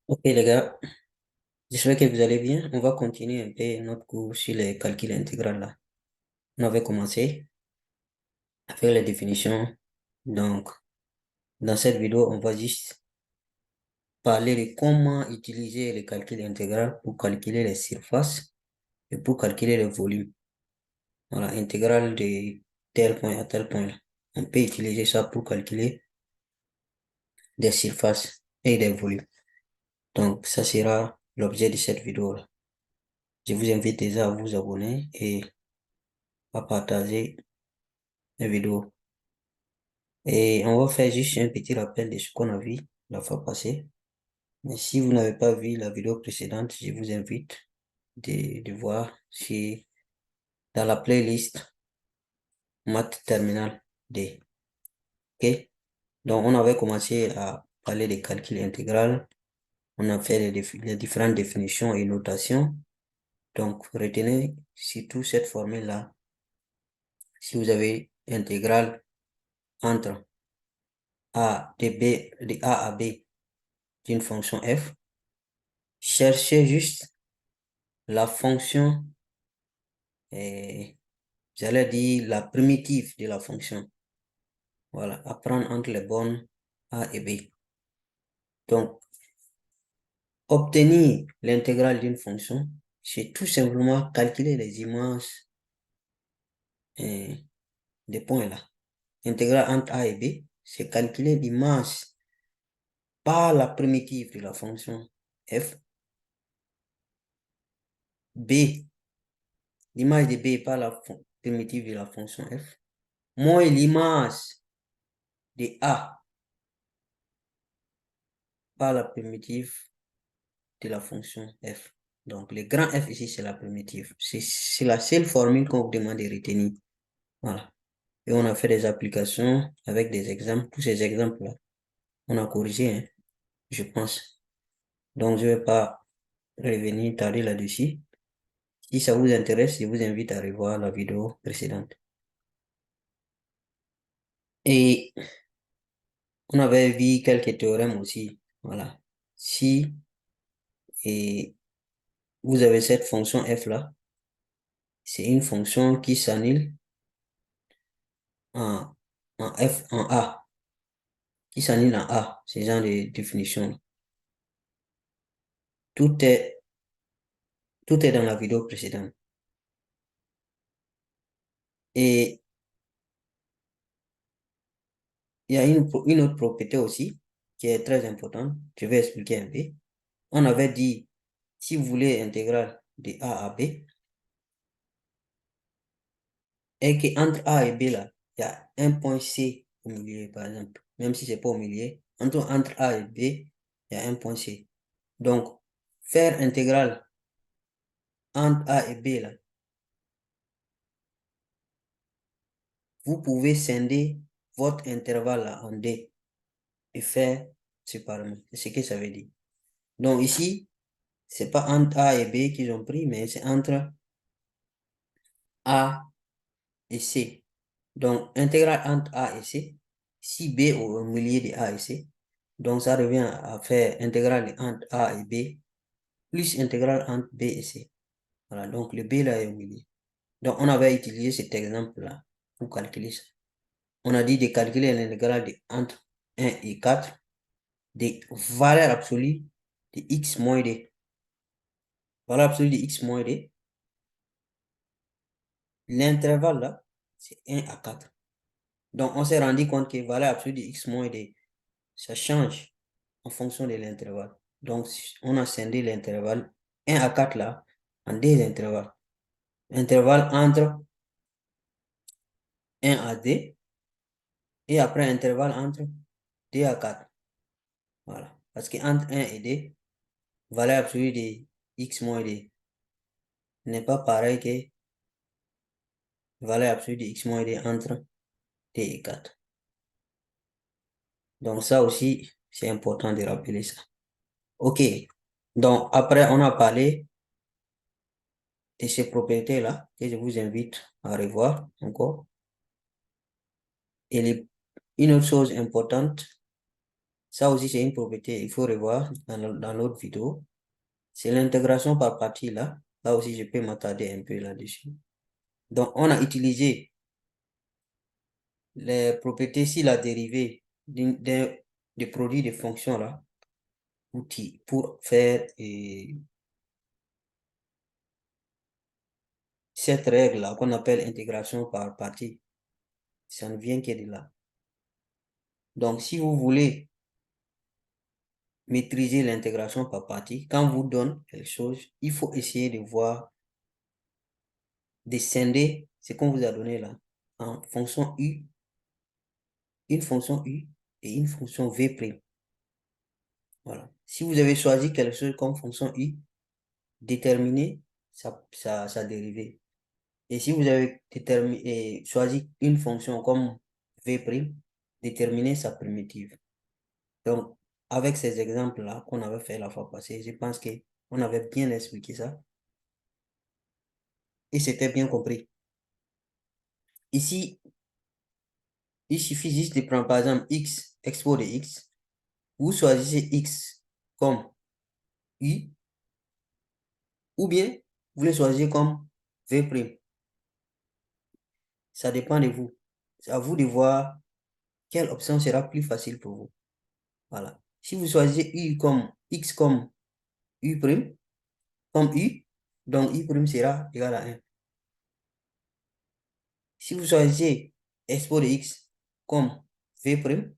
Ok les gars, j'espère que vous allez bien. On va continuer un peu notre cours sur les calculs intégral là. On avait commencé à faire les définitions. Donc, dans cette vidéo, on va juste parler de comment utiliser les calculs intégral pour calculer les surfaces et pour calculer les volumes. Voilà, intégral de tel point à tel point là. On peut utiliser ça pour calculer des surfaces et des volumes. Donc, ça sera l'objet de cette vidéo là. Je vous invite déjà à vous abonner et à partager la vidéo. Et on va faire juste un petit rappel de ce qu'on a vu la fois passée. Mais si vous n'avez pas vu la vidéo précédente, je vous invite de voir si dans la playlist Maths Terminal D. OK? Donc, on avait commencé à parler des calculs intégral. On a fait les différentes définitions et notations. Donc, retenez surtout cette formule-là. Si vous avez intégrale entre de A à B d'une fonction f, cherchez juste la fonction, j'allais dire la primitive de la fonction. Voilà, à prendre entre les bornes A et B. Donc, obtenir l'intégrale d'une fonction, c'est tout simplement calculer les images des points là. L'intégrale entre A et B, c'est calculer l'image par la primitive de la fonction f. B, l'image de B par la primitive de la fonction f, moins l'image de A par la primitive de la fonction f. Donc, le grand F ici, c'est la primitive. C'est la seule formule qu'on vous demande de retenir. Voilà. Et on a fait des applications avec des exemples. Tous ces exemples-là, on a corrigé, hein, je pense. Donc, je ne vais pas revenir tarder là-dessus. Si ça vous intéresse, je vous invite à revoir la vidéo précédente. Et on avait vu quelques théorèmes aussi. Voilà. Si et vous avez cette fonction f là, c'est une fonction qui s'annule en, en A, qui s'annule en A, ce genre de définition. Tout est, tout est dans la vidéo précédente. Et il y a une autre propriété aussi qui est très importante. Je vais expliquer un peu. On avait dit, si vous voulez intégrale de A à B, et qu'entre A et B, là, il y a un point C au milieu, par exemple. Même si c'est pas au milieu, entre A et B, il y a un point C. Donc, faire intégrale entre A et B, là, vous pouvez scinder votre intervalle là, en D et faire séparément. C'est ce que ça veut dire. Donc ici, c'est pas entre A et B qu'ils ont pris, mais c'est entre A et C. Donc, intégrale entre A et C, si B est au milieu de A et C, donc ça revient à faire intégrale entre A et B, plus intégrale entre B et C. Voilà, donc le B là est au milieu. Donc, on avait utilisé cet exemple-là pour calculer ça. On a dit de calculer l'intégrale entre 1 et 4 des valeurs absolues de x moins d. Valeur absolue de x moins d. L'intervalle là, c'est 1 à 4. Donc, on s'est rendu compte que valeur absolue de x moins d, ça change en fonction de l'intervalle. Donc, on a scindé l'intervalle 1 à 4 là en deux intervalles. Intervalle entre 1 à D et après intervalle entre D à 4. Voilà. Parce que entre 1 et D, valeur absolue de x moins D n'est pas pareil que valeur absolue de x moins D entre D et 4. Donc ça aussi, c'est important de rappeler ça. OK. Donc après, on a parlé de ces propriétés-là que je vous invite à revoir encore. Et une autre chose importante, Ça aussi, c'est une propriété, il faut revoir dans l'autre vidéo. C'est l'intégration par partie là. Là aussi, je peux m'attarder un peu là-dessus. Donc, on a utilisé les propriétés si la dérivée des produits de fonctions là pour faire cette règle là qu'on appelle intégration par partie. Ça ne vient que de là. Donc, si vous voulez maîtriser l'intégration par partie, quand on vous donne quelque chose, il faut essayer de voir, de scinder ce qu'on vous a donné là en fonction U, une fonction U et une fonction V'. Voilà. Si vous avez choisi quelque chose comme fonction U, déterminez sa dérivée. Et si vous avez choisi une fonction comme V', déterminez sa primitive. Donc, avec ces exemples-là qu'on avait fait la fois passée, je pense qu'on avait bien expliqué ça et c'était bien compris. Ici, il suffit juste de prendre par exemple x, expo de x. Vous choisissez x comme u ou bien vous le choisissez comme v'. Ça dépend de vous. C'est à vous de voir quelle option sera plus facile pour vous. Voilà. Si vous choisissez u comme x comme u', comme u, donc u' sera égal à 1. Si vous choisissez expo de x comme v',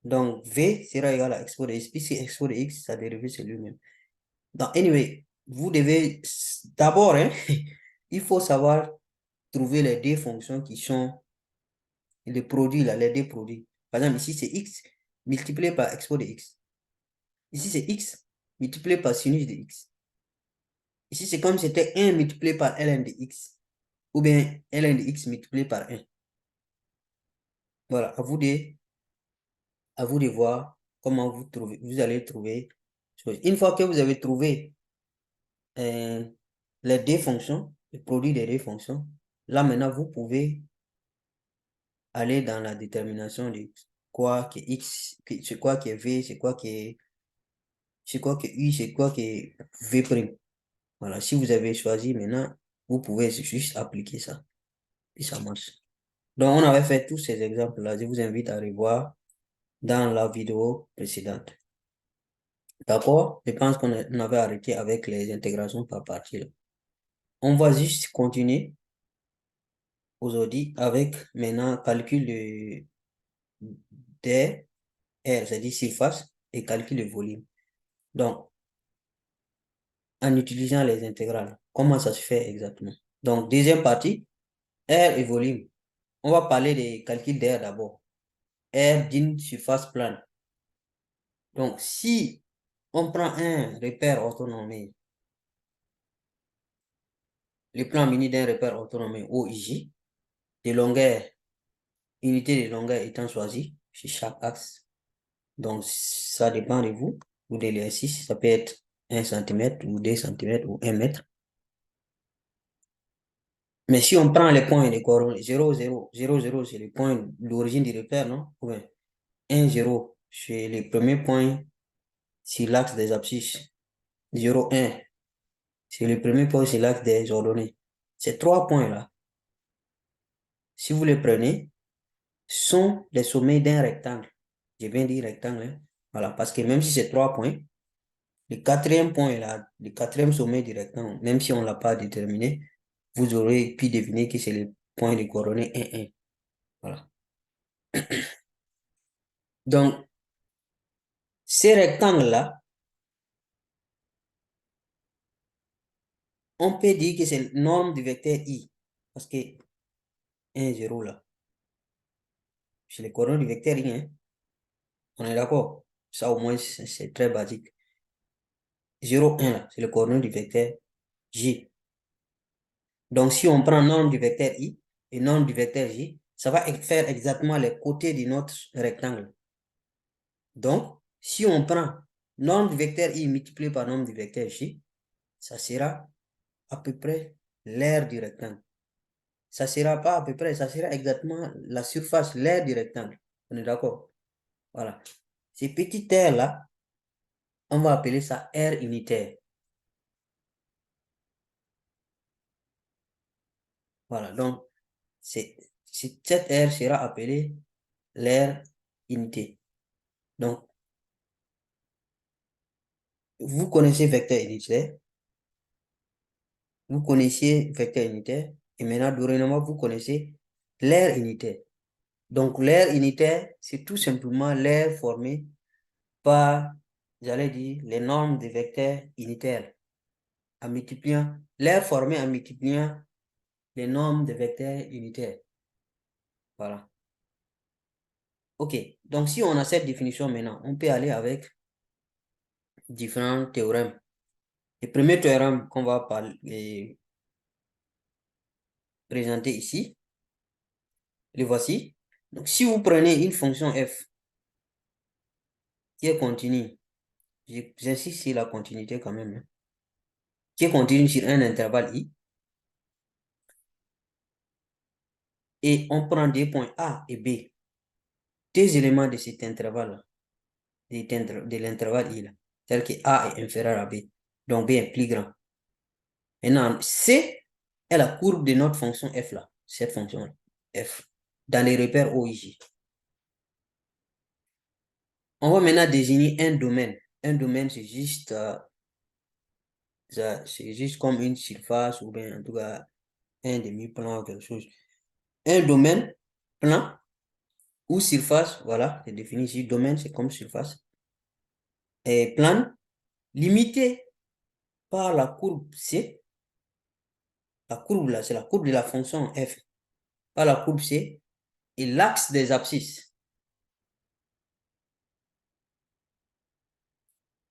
donc v sera égal à expo de x, puisque expo de x, sa dérivée, c'est lui-même. Donc, anyway, vous devez d'abord, hein, il faut savoir trouver les deux fonctions qui sont les produits, là, les deux produits. Par exemple, ici, c'est x multiplié par expo de x. Ici, c'est x multiplié par sinus de x. Ici, c'est comme si c'était 1 multiplié par ln de x. Ou bien ln de x multiplié par 1. Voilà, à vous de voir comment vous allez trouver. Une fois que vous avez trouvé les deux fonctions, le produit des deux fonctions, là maintenant, vous pouvez aller dans la détermination de quoi que x, c'est quoi qui est v, c'est quoi qui est, c'est quoi que u, c'est quoi qui est v'. Voilà, si vous avez choisi maintenant, vous pouvez juste appliquer ça. Et ça marche. Donc, on avait fait tous ces exemples-là. Je vous invite à revoir dans la vidéo précédente. D'accord? Je pense qu'on avait arrêté avec les intégrations par partie là. On va juste continuer aujourd'hui avec maintenant calcul des R, c'est-à-dire surface, et calcul de volume. Donc, en utilisant les intégrales, comment ça se fait exactement? Donc, deuxième partie, R et volume. On va parler des calculs d'air d'abord. R d'une surface plane. Donc, si on prend un repère orthonormé, le plan muni d'un repère orthonormé OIJ, de longueur, unité de longueur étant choisie sur chaque axe. Donc, ça dépend de vous ou de l'exercice. Ça peut être 1 cm ou 2 cm ou 1 mètre. Mais si on prend les points des coordonnées 0, 0, 0, 0, c'est le point d'origine du repère, non? Ou 1, 0, c'est le premier point sur l'axe des abscisses. 0, 1, c'est le premier point sur l'axe des ordonnées. Ces trois points-là, si vous les prenez, sont les sommets d'un rectangle. J'ai bien dit rectangle, hein? Voilà, parce que même si c'est trois points, le quatrième point là, le quatrième sommet du rectangle, même si on ne l'a pas déterminé, vous aurez pu deviner que c'est le point de coordonnées 1, 1. Voilà. Donc, ces rectangles-là, on peut dire que c'est la norme du vecteur I. Parce que 1, 0 là, c'est les coordonnées du vecteur I. Hein? On est d'accord? Ça, au moins, c'est très basique. 0, 1 là, c'est le coordonnées du vecteur J. Donc, si on prend norme du vecteur I et norme du vecteur J, ça va faire exactement les côtés de notre rectangle. Donc, si on prend norme du vecteur I multiplié par norme du vecteur J, ça sera à peu près l'aire du rectangle. Ça sera pas à peu près, ça sera exactement la surface, l'aire du rectangle. On est d'accord? Voilà. Ces petits r-là, on va appeler ça R unitaire. Voilà, donc cette R sera appelée l'aire unité. Donc, vous connaissez vecteur unitaire, vous connaissiez vecteur unitaire, et maintenant, dorénavant, vous connaissez l'aire unitaire. Donc, l'aire unitaire, c'est tout simplement l'aire formée par, j'allais dire, les normes des vecteurs unitaires, en multipliant, l'aire formée en multipliant les normes des vecteurs unitaires. Voilà. OK. Donc, si on a cette définition maintenant, on peut aller avec différents théorèmes. Le premier théorème qu'on va présenter ici, le voici. Donc, si vous prenez une fonction f qui est continue, j'insiste sur la continuité quand même, hein, qui est continue sur un intervalle i, et on prend des points A et B, deux éléments de cet intervalle, de l'intervalle i, là, tel que A est inférieur à B, donc B est plus grand. Maintenant, C est la courbe de notre fonction f là, cette fonction f, dans les repères OIJ. On va maintenant désigner un domaine. Un domaine, c'est juste comme une surface ou bien en tout cas un demi-plan ou quelque chose. Un domaine plan ou surface, voilà, c'est défini ici. Domaine, c'est comme surface. Et plan limité par la courbe C. La courbe là, c'est la courbe de la fonction f par la courbe C et l'axe des abscisses.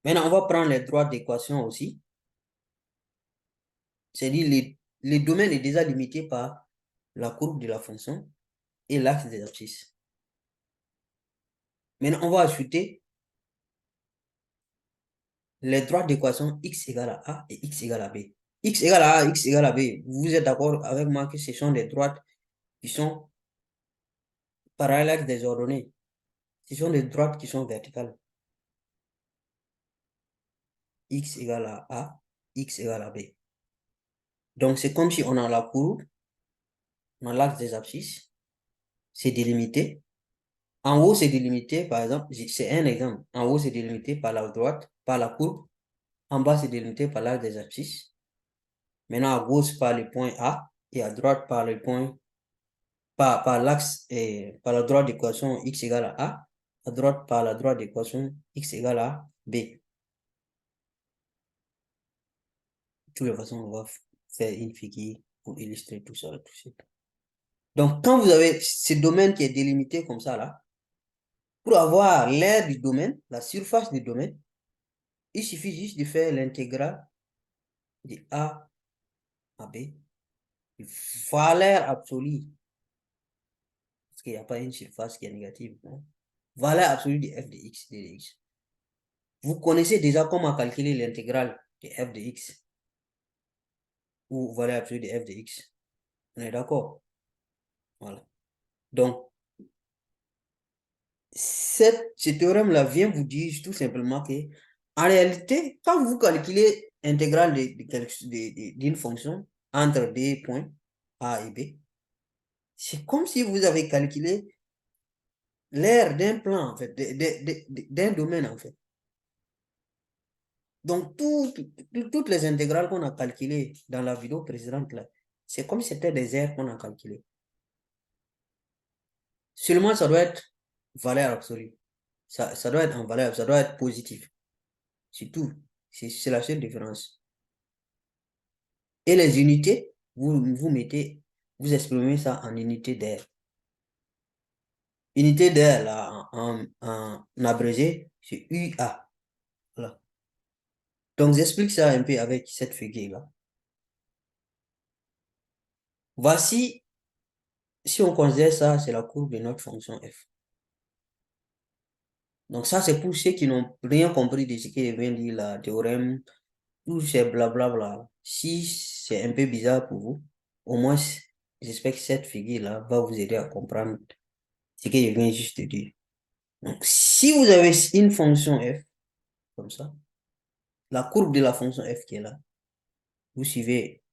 Maintenant, on va prendre les droits d'équation aussi. C'est-à-dire le domaine est déjà limité par la courbe de la fonction et l'axe des abscisses. Maintenant, on va ajouter les droites d'équation x égale à a et x égale à b. X égale à a, x égale à b. Vous êtes d'accord avec moi que ce sont des droites qui sont parallèles des ordonnées. Ce sont des droites qui sont verticales. X égale à a, x égale à b. Donc, c'est comme si on a la courbe, on a l'axe des abscisses, c'est délimité. En haut, c'est délimité, par exemple, c'est un exemple. En haut, c'est délimité par la droite, par la courbe. En bas, c'est délimité par l'axe des abscisses. Maintenant, à gauche, par le point A, et à droite, par le point, par l'axe, et par la droite d'équation x égale à droite, par la droite d'équation x égale à b. De toutes les façons, on va faire une figure pour illustrer tout ça, tout ça. Donc, quand vous avez ce domaine qui est délimité comme ça, là, pour avoir l'aire du domaine, la surface du domaine, il suffit juste de faire l'intégrale de A à B, valeur absolue, parce qu'il n'y a pas une surface qui est négative, non? Valeur absolue de f de x, de x. Vous connaissez déjà comment calculer l'intégrale de f de x, ou valeur absolue de f de x. On est d'accord? Voilà. Donc, ce théorème-là vient vous dire tout simplement que, en réalité, quand vous calculez l'intégrale d'une fonction entre des points A et B, c'est comme si vous avez calculé l'aire d'un plan, en fait, d'un domaine, en fait. Donc, toutes les intégrales qu'on a calculées dans la vidéo précédente, là, c'est comme si c'était des aires qu'on a calculées. Seulement, ça doit être valeur absolue. Ça doit être en valeur, ça doit être positif. C'est tout. C'est la seule différence. Et les unités, vous exprimez ça en unité d'air. Unité d'air, là, en abrégé, c'est UA. Voilà. Donc, j'explique ça un peu avec cette figure-là. Voici, si on considère ça, c'est la courbe de notre fonction f. Donc, ça, c'est pour ceux qui n'ont rien compris de ce que vient dire la théorème, tout ces blablabla. Si c'est un peu bizarre pour vous, au moins, j'espère que cette figure-là va vous aider à comprendre ce que je viens juste de dire. Donc, si vous avez une fonction f, comme ça, la courbe de la fonction f qui est là, vous suivez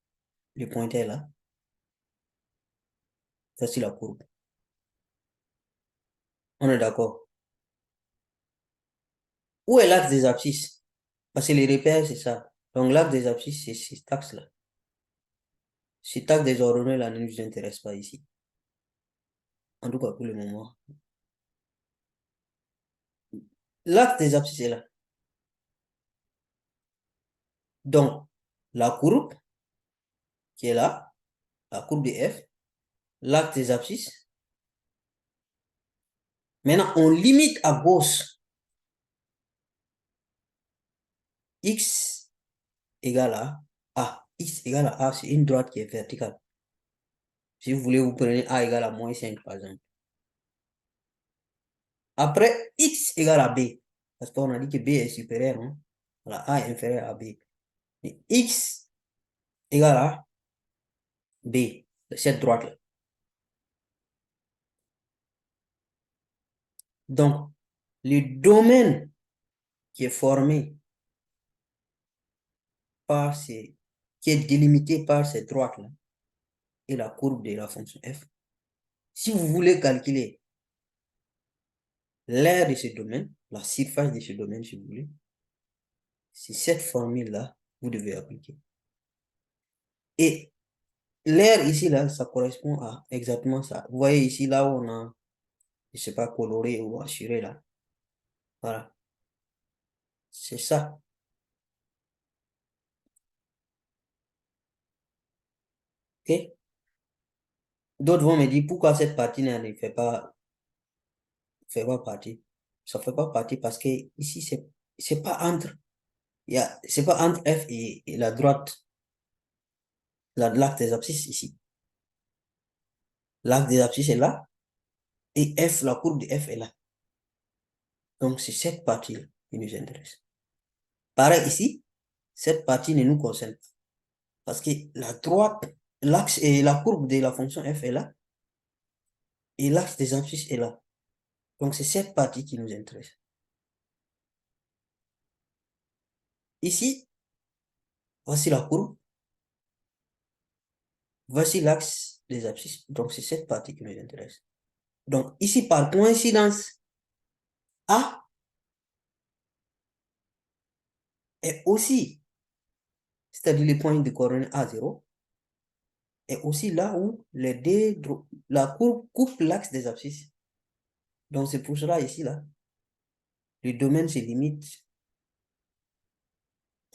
le pointeur là, voici la courbe. On est d'accord. Où est l'axe des abscisses? Parce que les repères, c'est ça. Donc, l'axe des abscisses, c'est cet axe-là. Cet axe des ordonnées là ne nous intéresse pas ici. En tout cas, pour le moment. L'axe des abscisses est là. Donc, la courbe qui est là, la courbe de f, l'axe des abscisses. Maintenant, on limite à gauche x égale à a. X égale à a, c'est une droite qui est verticale. Si vous voulez, vous prenez a égale à moins 5, par exemple. Après, x égale à b. Parce qu'on a dit que b est supérieur. Hein? Voilà, a est inférieur à b. Et x égale à b, cette droite-là. Donc, le domaine qui est formé par ces, qui est délimité par ces droites-là, et la courbe de la fonction f. Si vous voulez calculer l'aire de ce domaine, la surface de ce domaine, si vous voulez, c'est cette formule-là vous devez appliquer. Et l'aire ici, là, ça correspond à exactement ça. Vous voyez ici, là où on a, je ne sais pas, coloré ou assuré, là. Voilà. C'est ça. OK? D'autres vont me dire pourquoi cette partie ne fait pas partie. Ça ne fait pas partie parce que ici, c'est pas entre, c'est pas entre F et la droite, l'arc des abscisses ici. L'arc des abscisses est là et F, la courbe de F est là. Donc, c'est cette partie qui nous intéresse. Pareil ici, cette partie ne nous concerne pas. Parce que la droite, l'axe et la courbe de la fonction f est là, et l'axe des abscisses est là. Donc, c'est cette partie qui nous intéresse. Ici, voici la courbe, voici l'axe des abscisses. Donc, c'est cette partie qui nous intéresse. Donc, ici, par coïncidence, A est aussi, c'est-à-dire les points de coordonnées A0, est aussi là où la courbe coupe l'axe des abscisses. Donc, c'est pour cela ici, là, le domaine se limite.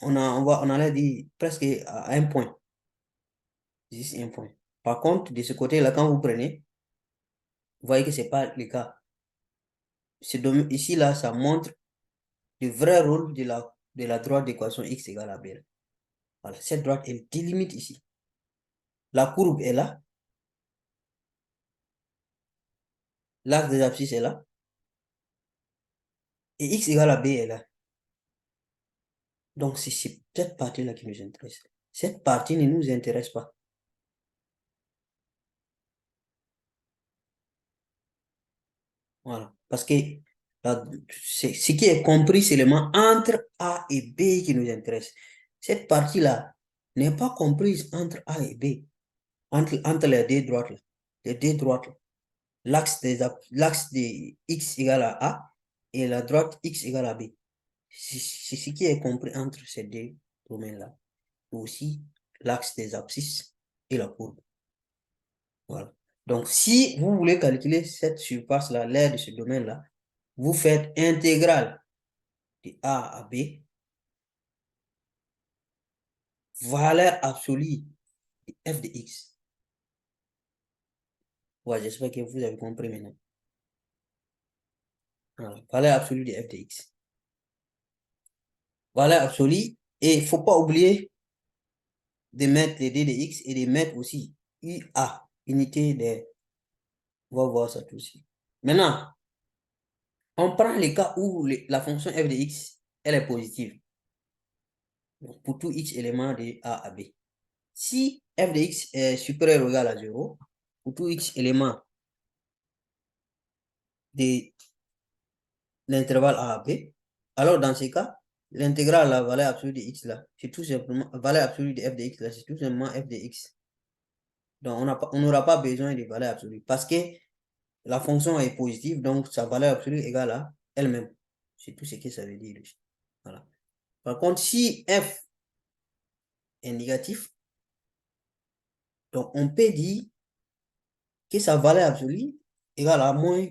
On allait dire presque à un point. Juste un point. Par contre, de ce côté-là, quand vous prenez, vous voyez que ce n'est pas le cas. Ici, là, ça montre le vrai rôle de la droite d'équation x égale à b. Voilà, cette droite, elle délimite ici. La courbe est là. L'axe des abscisses est là. Et x égale à b est là. Donc, c'est cette partie-là qui nous intéresse. Cette partie ne nous intéresse pas. Voilà. Parce que ce qui est compris seulement entre A et B qui nous intéresse. Cette partie-là n'est pas comprise entre A et B, entre les deux droites. Là. Les deux droites. L'axe de X égale à A et la droite X égale à B. C'est ce qui est compris entre ces deux domaines-là. Aussi l'axe des abscisses et la courbe. Voilà. Donc, si vous voulez calculer cette surface-là, l'aire de ce domaine-là, vous faites intégrale de A à B, valeur absolue de f de x. Ouais, j'espère que vous avez compris maintenant. Voilà. Valeur absolue de f de x. Valeur absolue, et il ne faut pas oublier de mettre les d de x et de mettre aussi UA, unité de... On va voir ça tout de suite. Maintenant, on prend le cas où la fonction f de x, elle est positive. Donc, pour tout x élément de A à B. Si f de x est supérieur ou égal à 0, pour tout x élément de l'intervalle A à B, alors dans ce cas, l'intégrale de la valeur absolue de x là, c'est tout simplement, valeur absolue de f de x là, c'est tout simplement f de x. Donc, on n'aura pas besoin de valeur absolue parce que la fonction est positive, donc sa valeur absolue est égale à elle-même. C'est tout ce que ça veut dire. Voilà. Par contre, si f est négatif, donc on peut dire que sa valeur absolue est égale à moins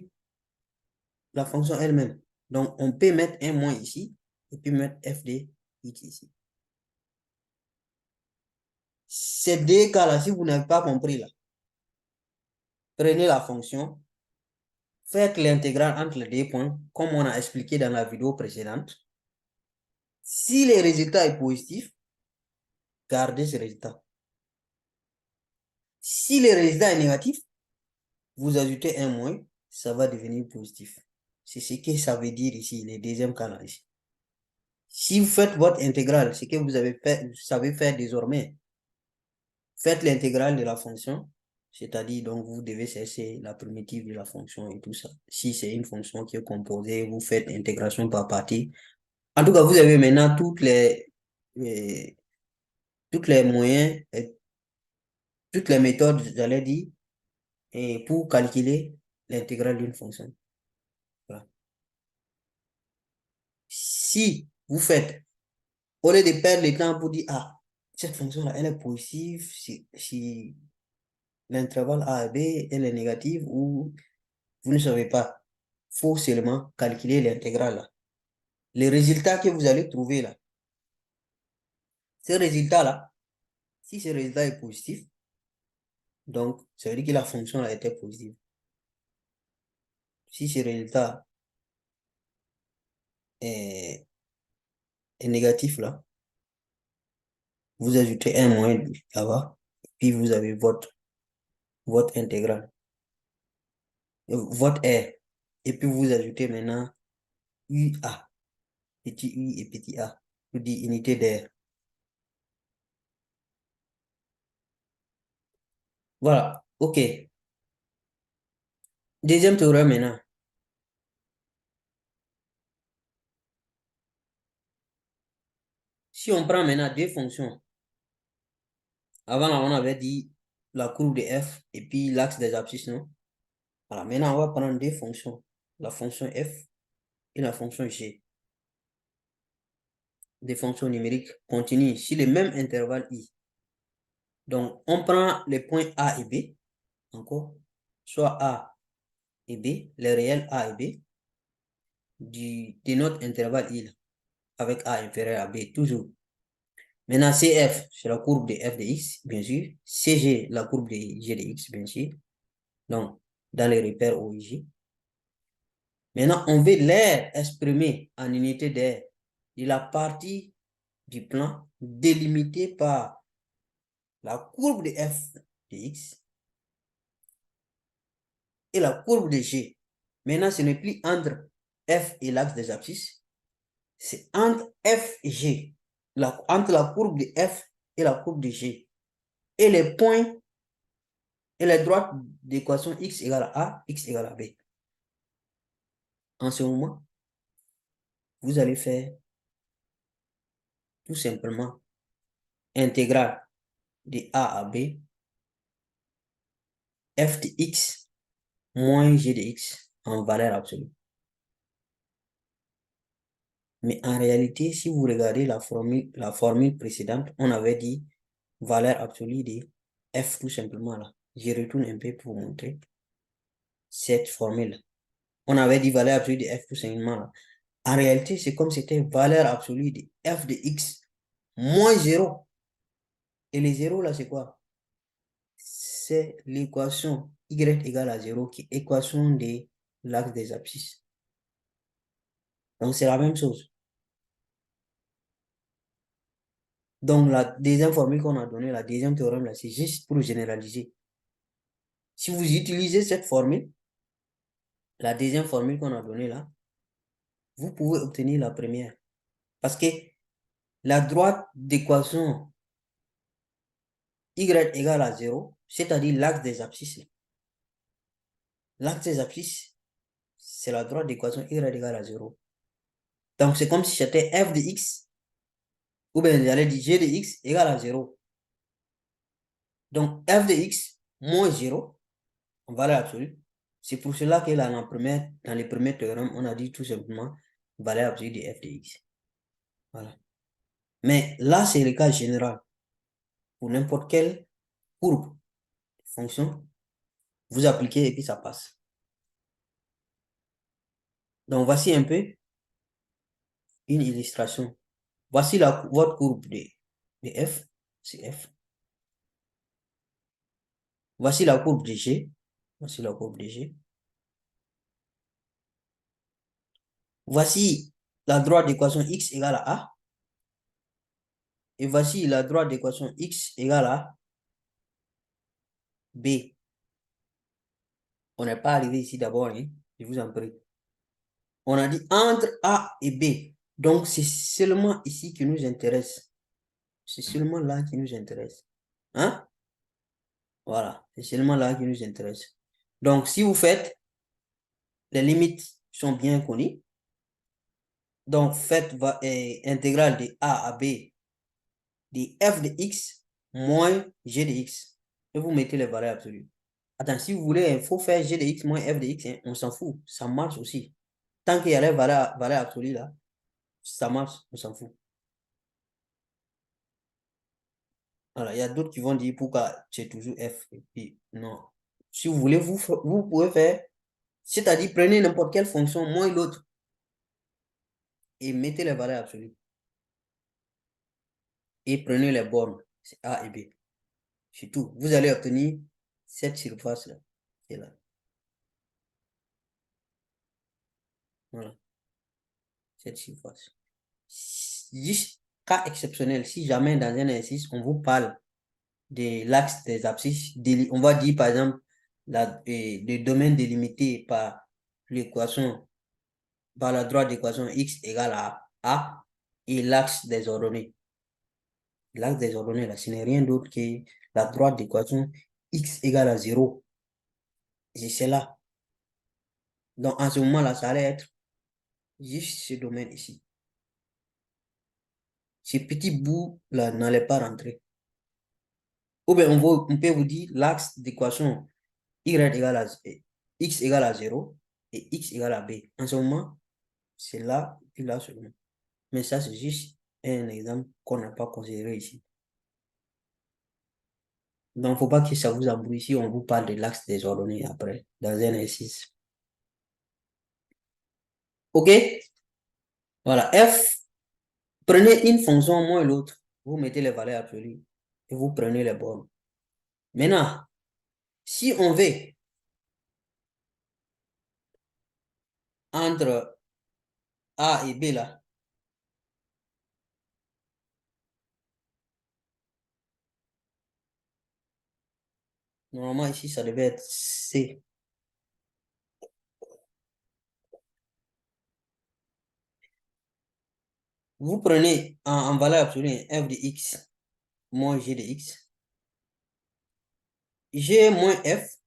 la fonction elle-même. Donc, on peut mettre un moins ici et puis mettre f de x ici. Ces deux cas-là, si vous n'avez pas compris là, prenez la fonction, faites l'intégrale entre les deux points, comme on a expliqué dans la vidéo précédente. Si le résultat est positif, gardez ce résultat. Si le résultat est négatif, vous ajoutez un moins, ça va devenir positif. C'est ce que ça veut dire ici, le deuxième cas là ici. Si vous faites votre intégrale, ce que vous savez faire désormais, faites l'intégrale de la fonction, c'est-à-dire donc vous devez chercher la primitive de la fonction et tout ça. Si c'est une fonction qui est composée, vous faites intégration par partie. En tout cas, vous avez maintenant toutes les moyens, toutes les méthodes, j'allais dire, et pour calculer l'intégrale d'une fonction. Voilà. Si vous faites, au lieu de perdre le temps pour dire, ah, cette fonction-là, elle est positive, si l'intervalle A et B, elle est négative, ou vous ne savez pas, il faut seulement calculer l'intégrale là. Les résultats que vous allez trouver là, ce résultat-là, si ce résultat est positif, donc ça veut dire que la fonction a été positive. Si ce résultat est négatif là, vous ajoutez un moins là-bas, puis vous avez votre intégrale, votre R. Et puis vous ajoutez maintenant UA, petit U et petit A, pour dire unité d'air. Voilà, ok. Deuxième théorème maintenant. Si on prend maintenant deux fonctions, avant là, on avait dit la courbe de f et puis l'axe des abscisses, non? Voilà, maintenant on va prendre deux fonctions, la fonction f et la fonction g. Des fonctions numériques continues sur le même intervalle i. Donc, on prend les points a et b, encore, soit a et b, les réels a et b, de notre intervalle i, avec a inférieur à b, toujours. Maintenant, CF, c'est la courbe de f de x, bien sûr. CG, la courbe de g de x, bien sûr. Donc, dans les repères OIG. Maintenant, on veut l'air exprimé en unité d'air de la partie du plan délimitée par la courbe de f de x et la courbe de g. Maintenant, ce n'est plus entre f et l'axe des abscisses, c'est entre f et g, entre la courbe de f et la courbe de g. Et les points et les droites d'équation x égale à a, x égale à b. En ce moment, vous allez faire tout simplement intégrale de a à b, f de x moins g de x en valeur absolue. Mais en réalité, si vous regardez la formule précédente, on avait dit valeur absolue de f tout simplement là. Je retourne un peu pour vous montrer cette formule. On avait dit valeur absolue de f tout simplement là. En réalité, c'est comme si c'était valeur absolue de f de x moins 0. Et les 0 là, c'est quoi? C'est l'équation y égale à 0 qui est l'équation de l'axe des abscisses. Donc, c'est la même chose. Donc, la deuxième formule qu'on a donnée, la deuxième théorème, là, c'est juste pour généraliser. Si vous utilisez cette formule, la deuxième formule qu'on a donnée là, vous pouvez obtenir la première. Parce que la droite d'équation y égale à 0, c'est-à-dire l'axe des abscisses. L'axe des abscisses, c'est la droite d'équation y égale à 0. Donc, c'est comme si c'était f de x, ou bien j'allais dire g de x égale à 0. Donc, f de x moins 0, en valeur absolue. C'est pour cela que là, dans les premiers théorèmes, on a dit tout simplement valeur absolue de f de x. Voilà. Mais là, c'est le cas général. Pour n'importe quelle courbe, fonction, vous appliquez et puis ça passe. Donc, voici un peu une illustration. Voici votre courbe de f, c'est f. Voici la courbe de g. Voici la courbe de g. Voici la droite d'équation x égale à a. Et voici la droite d'équation x égale à b. On n'est pas arrivé ici d'abord, hein? Je vous en prie. On a dit entre a et b. Donc, c'est seulement ici qui nous intéresse. C'est seulement là qui nous intéresse. Hein? Voilà, c'est seulement là qui nous intéresse. Donc, si vous faites, les limites sont bien connues. Donc, faites intégrale de a à b de f de x moins g de x. Et vous mettez les valeurs absolues. Attends, si vous voulez, il faut faire g de x moins f de x, hein, on s'en fout. Ça marche aussi. Tant qu'il y a les valeurs absolues là, ça marche, on s'en fout. Voilà, il y a d'autres qui vont dire pourquoi c'est toujours f. Et puis, non. Si vous voulez, vous pouvez faire, c'est-à-dire prenez n'importe quelle fonction moins l'autre et mettez les valeurs absolues. Et prenez les bornes, c'est a et b. C'est tout. Vous allez obtenir cette surface-là, qui est là. Voilà, cette surface. Juste cas exceptionnel, si jamais dans un exercice, on vous parle de l'axe des abscisses, on va dire par exemple le domaine délimité par l'équation, par la droite d'équation x égale à a et l'axe des ordonnées. L'axe des ordonnées, là, ce n'est rien d'autre que la droite d'équation x égale à 0. C'est là. Donc, en ce moment-là, ça allait être juste ce domaine ici. Ces petits bouts-là n'allaient pas rentrer. Ou bien, on peut vous dire l'axe d'équation y égale à x égale à 0 et x égale à b. En ce moment, c'est là et là seulement. Mais ça, c'est juste un exemple qu'on n'a pas considéré ici. Donc, il ne faut pas que ça vous embrouille si on vous parle de l'axe des ordonnées après, dans un exercice. OK? Voilà. F, prenez une fonction moins l'autre. Vous mettez les valeurs absolues et vous prenez les bornes. Maintenant, si on veut entre A et B là, normalement ici, ça devait être C. Vous prenez en valeur absolue f de x moins g de x. G moins f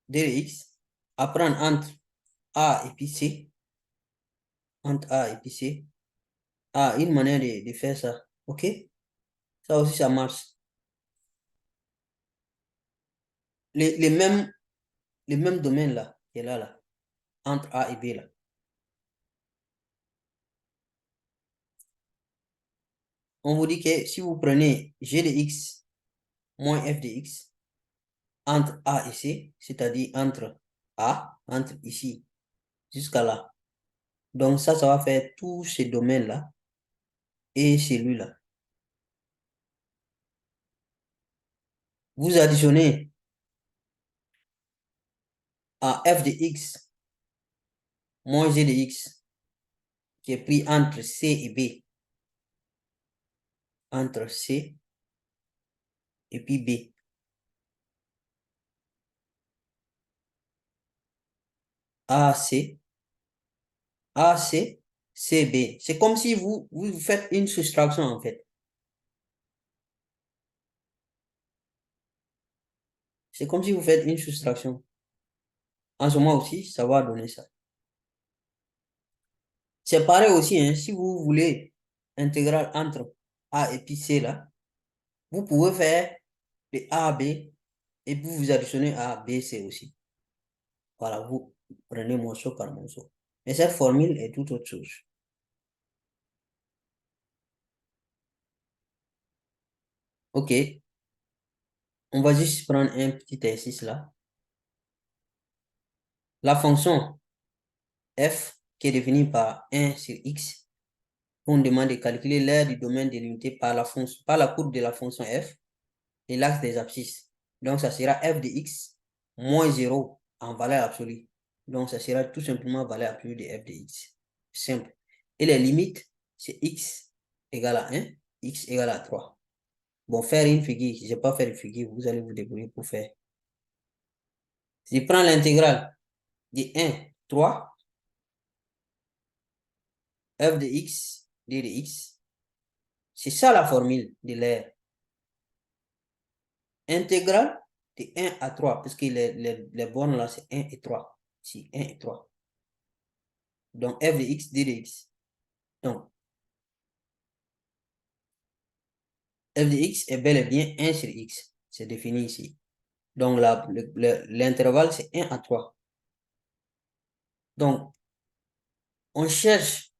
de x à prendre entre A et puis C. Entre A et puis C. Ah, une manière de faire ça. OK? Ça aussi, ça marche. Les mêmes domaines là, qui est là, entre A et B là. On vous dit que si vous prenez g de x moins f de x entre A et C, c'est-à-dire entre A, entre ici jusqu'à là. Donc ça va faire tous ces domaines-là et celui-là. Vous additionnez à f de x moins g de x qui est pris entre C et B. Entre C et puis B. AC, AC, CB. C'est comme si vous faites une soustraction en fait. C'est comme si vous faites une soustraction. En ce moment aussi, ça va donner ça. C'est pareil aussi, hein, si vous voulez intégral entre A et puis C là, vous pouvez faire de A à B et puis vous additionnez A, B, C aussi. Voilà, vous prenez morceau par morceau. Mais cette formule est tout autre chose. OK, on va juste prendre un petit exercice là. La fonction f qui est définie par 1 sur x, on demande de calculer l'aire du domaine délimité par la courbe de la fonction f et l'axe des abscisses. Donc, ça sera f de x moins 0 en valeur absolue. Donc, ça sera tout simplement valeur absolue de f de x. Simple. Et les limites, c'est x égale à 1, x égale à 3. Bon, faire une figure, je n'ai pas fait de figure, vous allez vous débrouiller pour faire. Je prends l'intégrale de 1, 3, f de x, d de x. C'est ça la formule de l'aire. Intégrale de 1 à 3, parce que les bornes là, c'est 1 et 3. Si, 1 et 3. Donc, f de x, d de x. Donc, f de x est bel et bien 1 sur x. C'est défini ici. Donc, l'intervalle, c'est 1 à 3. Donc, on cherche,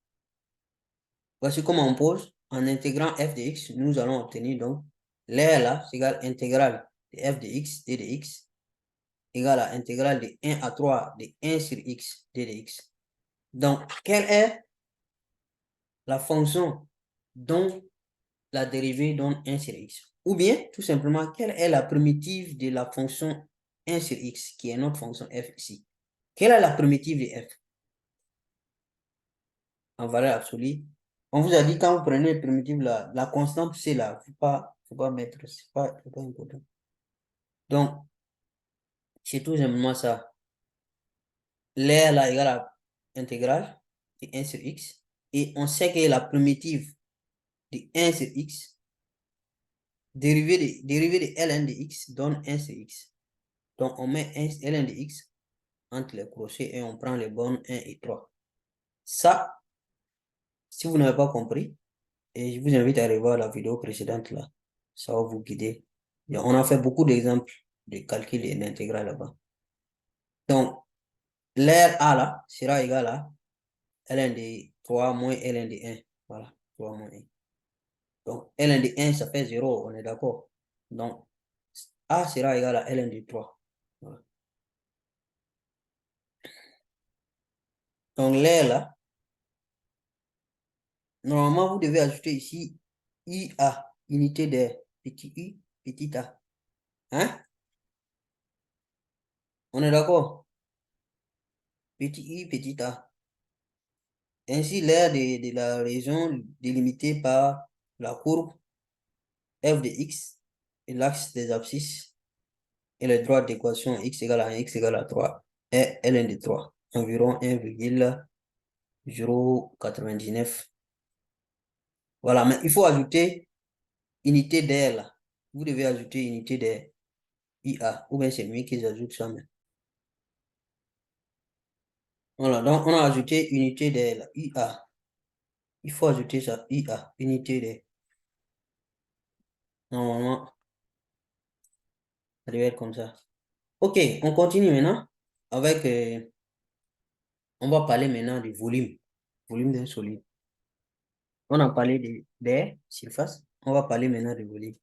voici comment on pose. En intégrant f de x, nous allons obtenir donc l'aire là, c'est égal à intégrale de f de x, d de x, égale à intégrale de 1 à 3 de 1 sur x, d de x. Donc, quelle est la fonction dont la dérivée donne 1 sur x? Ou bien, tout simplement, quelle est la primitive de la fonction 1 sur x, qui est notre fonction f ici? Quelle est la primitive de f en valeur absolue? On vous a dit, quand vous prenez la primitive, la constante, c'est là. Faut pas mettre, c'est pas important. Donc, c'est tout simplement ça. L'air là égale à intégrale de 1 sur x. Et on sait que la primitive de 1 sur x, dérivée de ln de x donne 1 sur x. Donc, on met ln de x entre les crochets et on prend les bornes 1 et 3. Ça, si vous n'avez pas compris, et je vous invite à revoir la vidéo précédente là, ça va vous guider. Et on a fait beaucoup d'exemples de calcul et d'intégrale là-bas. Donc, l'air A là sera égal à ln de 3 moins ln de 1. Voilà, 3 moins 1. Donc, ln de 1, ça fait 0, on est d'accord. Donc, A sera égal à ln de 3. Voilà. Donc, l'air là, normalement, vous devez ajouter ici IA, unité d'air, petit u, petit a. Hein? On est d'accord? Petit u, petit a. Ainsi, l'aire de la région délimitée par la courbe f de x et l'axe des abscisses et le droit d'équation x égale à 1, x égale à 3 est ln de 3, environ 1,099. Voilà, mais il faut ajouter unité d'air là. Vous devez ajouter unité d'air, IA, ou bien c'est mieux qu'ils ajoutent ça. Mais... Voilà, donc on a ajouté unité d'air là, IA. Il faut ajouter ça, IA, unité d'air. Normalement, ça devait être comme ça. Ok, on continue maintenant avec, on va parler maintenant du volume, volume d'un solide. On a parlé d'air, surface, on va parler maintenant du volume.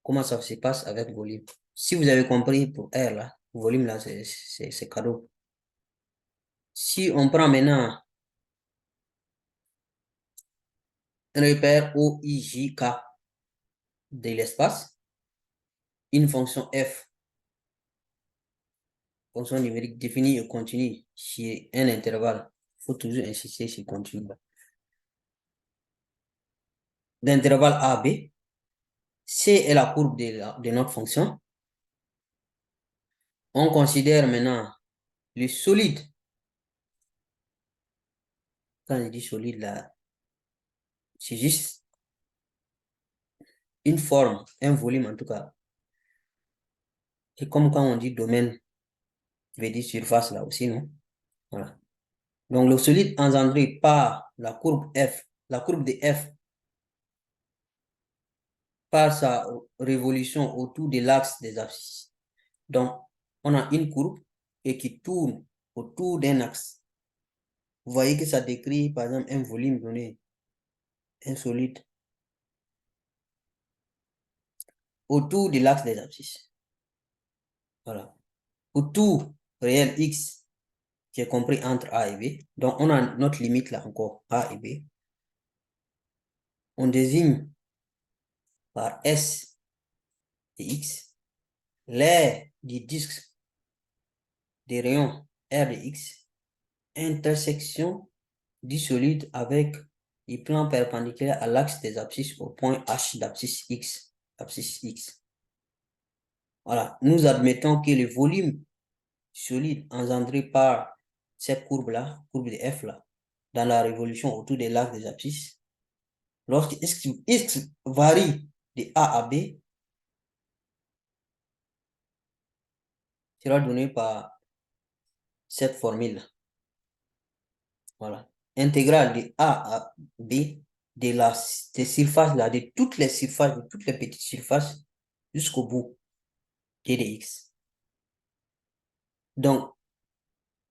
Comment ça se passe avec volume? Si vous avez compris pour air là, volume là, c'est cadeau. Si on prend maintenant un repère OIJK de l'espace, une fonction f, fonction numérique définie et continue sur un intervalle, il faut toujours insister sur continu. D'intervalle A, B, C est la courbe de notre fonction. On considère maintenant le solide. Quand je dis solide, là, c'est juste une forme, un volume en tout cas. C'est comme quand on dit domaine. Je vais dire surface là aussi, non? Voilà. Donc, le solide engendré par la courbe F, la courbe de F, par sa révolution autour de l'axe des abscisses. Donc, on a une courbe et qui tourne autour d'un axe. Vous voyez que ça décrit, par exemple, un volume donné, un solide, autour de l'axe des abscisses. Voilà. Autour réel X, qui est compris entre A et B. Donc, on a notre limite là encore, A et B. On désigne par S et X l'aire du disque des rayons R de X, intersection du solide avec les plans perpendiculaires à l'axe des abscisses au point H d'abscisse X. Abscisse X. Voilà. Nous admettons que le volume solide engendré par cette courbe-là, courbe de F là, dans la révolution autour de l'axe des abscisses, lorsque X varie de A à B, sera donné par cette formule. Voilà. Intégrale de A à B des surfaces là, de toutes les surfaces, de toutes les petites surfaces jusqu'au bout d de X. Donc,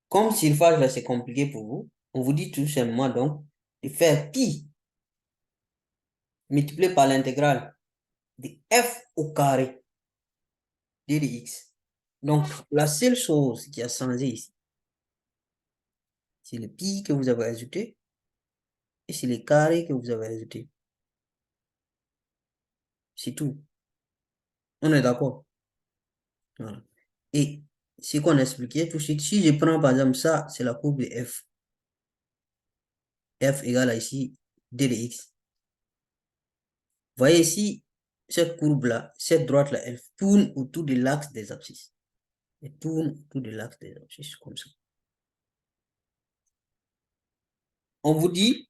comme surface là, c'est compliqué pour vous, on vous dit tout simplement donc de faire pi multiplié par l'intégrale de F au carré d de X. Donc, la seule chose qui a changé ici, c'est le pi que vous avez ajouté et c'est le carré que vous avez ajouté. C'est tout. On est d'accord? Voilà. Et ce qu'on expliquait tout de suite, si je prends par exemple ça, c'est la courbe de F. F égale à ici d de X. Voyez ici, cette courbe-là, cette droite-là, elle tourne autour de l'axe des abscisses. Elle tourne autour de l'axe des abscisses, comme ça. On vous dit,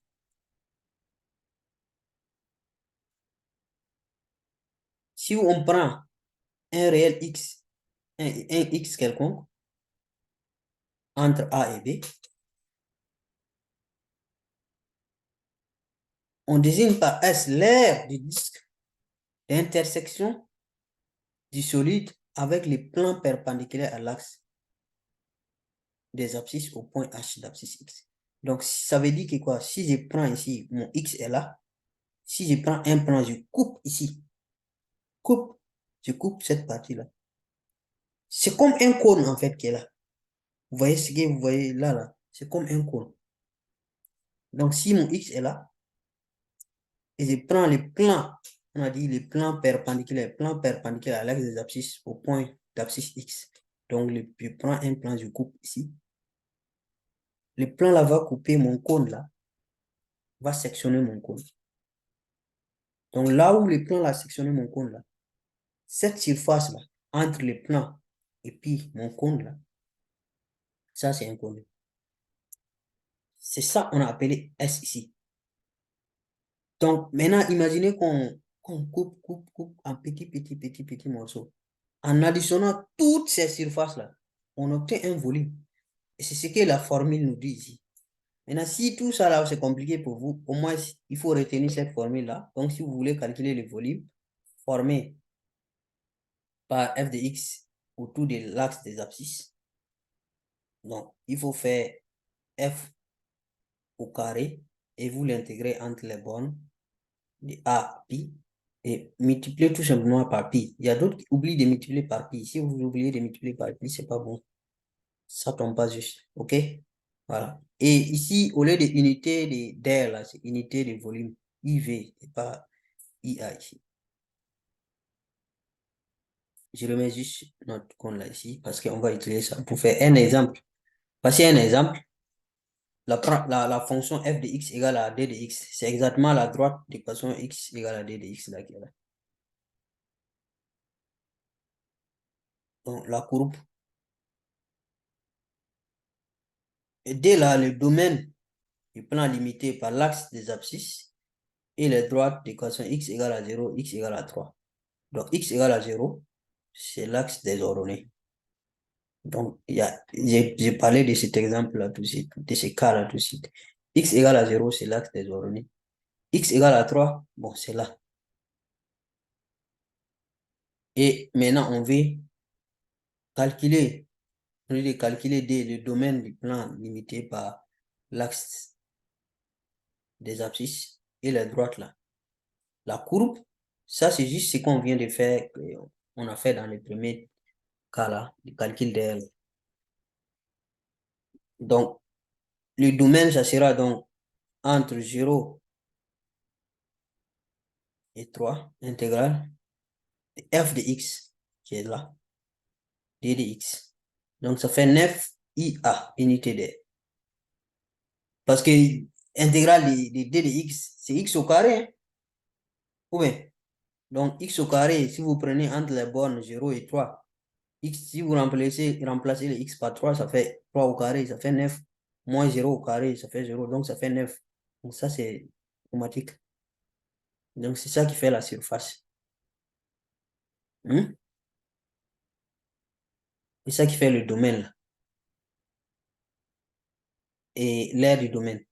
si on prend un réel X, un X quelconque, entre A et B, on désigne par S l'aire du disque d'intersection du solide avec les plans perpendiculaires à l'axe des abscisses au point H d'abscisse X. Donc, ça veut dire que quoi? Si je prends ici, mon X est là. Si je prends un plan, je coupe ici. Je coupe cette partie-là. C'est comme un cône, en fait, qui est là. Vous voyez ce que vous voyez là, là? C'est comme un cône. Donc, si mon X est là, et je prends les plans, on a dit les plans perpendiculaires à l'axe des abscisses au point d'abscisse X. Donc, je prends un plan, je coupe ici. Le plan là va couper mon cône là, va sectionner mon cône. Donc, là où le plan là a sectionné mon cône là, cette surface là, entre le plan et puis mon cône là, ça c'est un cône. C'est ça qu'on a appelé S ici. Donc, maintenant, imaginez qu'on coupe en petits morceaux. En additionnant toutes ces surfaces-là, on obtient un volume. Et c'est ce que la formule nous dit ici. Maintenant, si tout ça là, c'est compliqué pour vous, au moins, il faut retenir cette formule-là. Donc, si vous voulez calculer le volume formé par f de x autour de l'axe des abscisses, donc, il faut faire f au carré et vous l'intégrez entre les bornes de a pi et multiplier tout simplement par pi. Il y a d'autres qui oublient de multiplier par pi. Si vous oubliez de multiplier par pi, c'est pas bon. Ça tombe pas juste. OK? Voilà. Et ici, au lieu de unité d'air, là, c'est unité de volume. IV et pas IA ici. Je remets juste notre compte là ici parce qu'on va utiliser ça pour faire un exemple. Voici un exemple. La fonction f de x égale à d de x. C'est exactement la droite de l'équation x égale à d de x là qui est là. Donc, la courbe. Et dès là, le domaine du plan limité par l'axe des abscisses et les droites d'équation x égale à 0, x égale à 3. Donc, x égale à 0, c'est l'axe des ordonnées. Donc, j'ai parlé de cet exemple-là tout de suite, de ce cas-là tout de suite. X égale à 0, c'est l'axe des ordonnées. X égale à 3, bon, c'est là. Et maintenant, calculer, on veut calculer le domaine du plan limité par l'axe des abscisses et la droite là. La courbe, ça c'est juste ce qu'on vient de faire, on a fait dans le premier cas là, le calcul d'elle. Donc, le domaine, ça sera donc entre 0 et 3, intégrale, f de x, qui est là, d de x. Donc, ça fait 9 IA, unité de. Parce que intégrale de d de x, c'est x au carré, hein. Ou bien, donc x au carré, si vous prenez entre les bornes 0 et 3, x, si vous remplacez le x par 3, ça fait 3 au carré, ça fait 9. Moins 0 au carré, ça fait 0, donc ça fait 9. Donc ça, c'est automatique. Donc c'est ça qui fait la surface. Hmm? C'est ça qui fait le domaine, là. Et l'aire du domaine.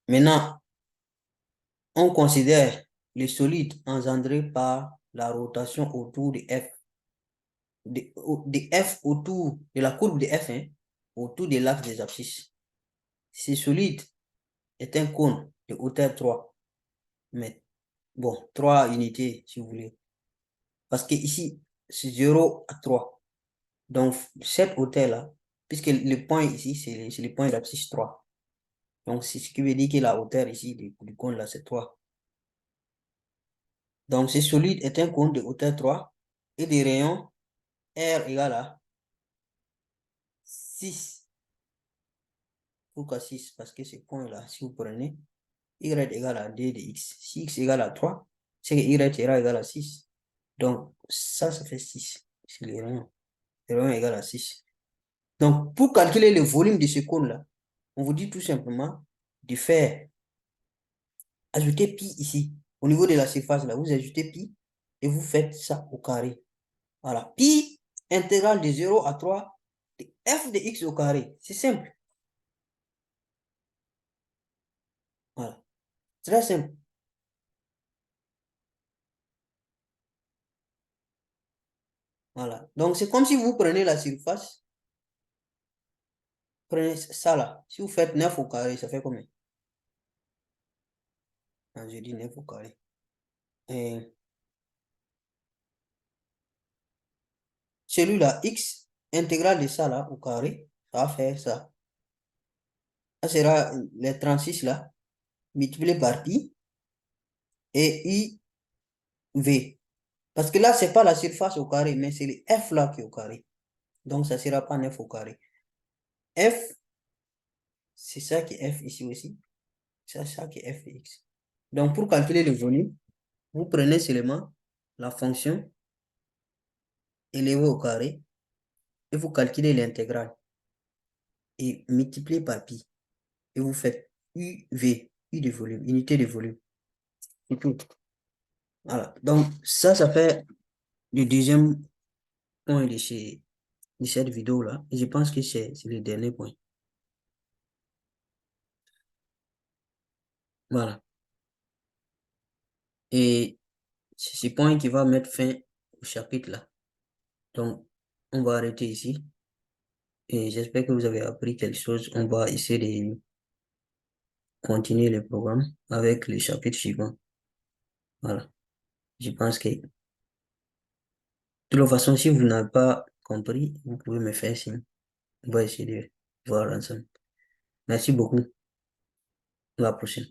Maintenant, on considère le solide engendré par la rotation autour de F. De F autour de la courbe de F, hein, autour de l'axe des abscisses. Ce solide est un cône de hauteur 3 mètres. Bon, 3 unités, si vous voulez. Parce que ici, c'est 0 à 3. Donc, cette hauteur-là, puisque le point ici, c'est le point d'abscisse 3. Donc, c'est ce qui veut dire que la hauteur ici du cône là, c'est 3. Donc, ce solide est un cône de hauteur 3 et des rayons R égale à 6. Pourquoi 6? Parce que ce point-là, si vous prenez y égale à d de x, si x égale à 3, c'est que y sera égal à 6. Donc, ça fait 6. C'est les rayons. Les rayons égale à 6. Donc, pour calculer le volume de ce cône-là, on vous dit tout simplement de faire ajouter pi ici. Au niveau de la surface, là, vous ajoutez pi et vous faites ça au carré. Voilà. Pi intégrale de 0 à 3 de f de x au carré. C'est simple. Voilà. Très simple. Voilà. Donc, c'est comme si vous prenez la surface, prenez ça là. Si vous faites 9 au carré, ça fait combien? Ah, je dis 9 au carré. Et celui-là, x intégrale de ça là au carré, ça va faire ça. Ça sera les 36 là, multiplié par pi et i v. Parce que là, c'est pas la surface au carré, mais c'est le f là qui est au carré. Donc, ça sera pas 9 au carré. F, c'est ça qui est f ici aussi. C'est ça qui est f de x. Donc, pour calculer le volume, vous prenez seulement la fonction élevée au carré et vous calculez l'intégrale et multipliez par pi. Et vous faites UV, U de volume, unité de volume. C'est tout. Voilà. Donc, ça fait le deuxième point de cette vidéo-là. Et je pense que c'est le dernier point. Voilà. Et c'est ce point qui va mettre fin au chapitre là. Donc, on va arrêter ici. Et j'espère que vous avez appris quelque chose. On va essayer de continuer le programme avec le chapitre suivant. Voilà. Je pense que, de toute façon, si vous n'avez pas compris, vous pouvez me faire signe. On va essayer de voir ensemble. Merci beaucoup. À la prochaine.